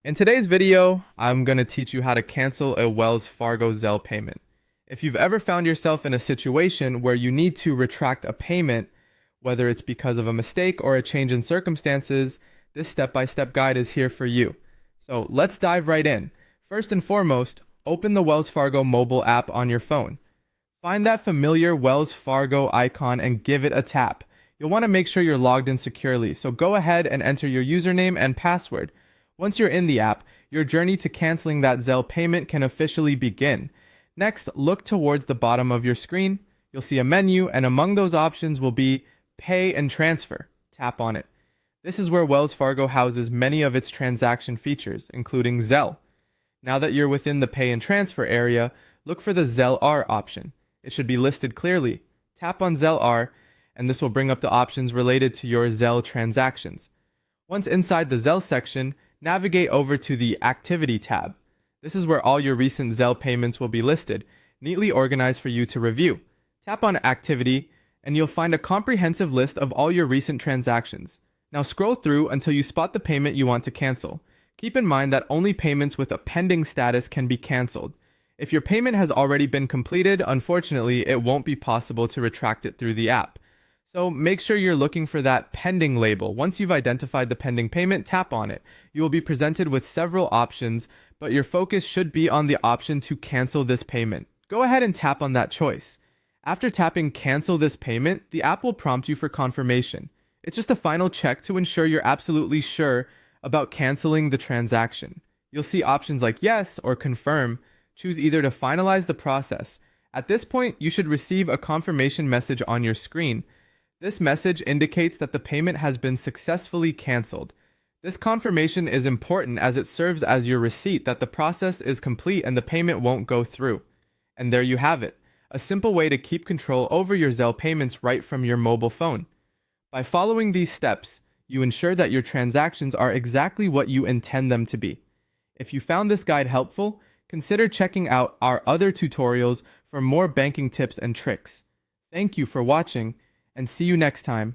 In today's video, I'm going to teach you how to cancel a Wells Fargo Zelle payment. If you've ever found yourself in a situation where you need to retract a payment, whether it's because of a mistake or a change in circumstances, this step-by-step guide is here for you. So let's dive right in. First and foremost, open the Wells Fargo mobile app on your phone. Find that familiar Wells Fargo icon and give it a tap. You'll want to make sure you're logged in securely, so go ahead and enter your username and password. Once you're in the app, your journey to canceling that Zelle payment can officially begin. Next, look towards the bottom of your screen. You'll see a menu, and among those options will be Pay and Transfer. Tap on it. This is where Wells Fargo houses many of its transaction features, including Zelle. Now that you're within the Pay and Transfer area, look for the Zelle R option. It should be listed clearly. Tap on Zelle R, and this will bring up the options related to your Zelle transactions. Once inside the Zelle section, navigate over to the Activity tab. This is where all your recent Zelle payments will be listed, neatly organized for you to review. Tap on Activity, and you'll find a comprehensive list of all your recent transactions. Now scroll through until you spot the payment you want to cancel. Keep in mind that only payments with a pending status can be canceled. If your payment has already been completed, unfortunately, it won't be possible to retract it through the app. So make sure you're looking for that pending label. Once you've identified the pending payment, tap on it. You will be presented with several options, but your focus should be on the option to cancel this payment. Go ahead and tap on that choice. After tapping cancel this payment, the app will prompt you for confirmation. It's just a final check to ensure you're absolutely sure about canceling the transaction. You'll see options like yes or confirm. Choose either to finalize the process. At this point, you should receive a confirmation message on your screen. This message indicates that the payment has been successfully canceled. This confirmation is important as it serves as your receipt that the process is complete and the payment won't go through. And there you have it, a simple way to keep control over your Zelle payments right from your mobile phone. By following these steps, you ensure that your transactions are exactly what you intend them to be. If you found this guide helpful, consider checking out our other tutorials for more banking tips and tricks. Thank you for watching, and see you next time.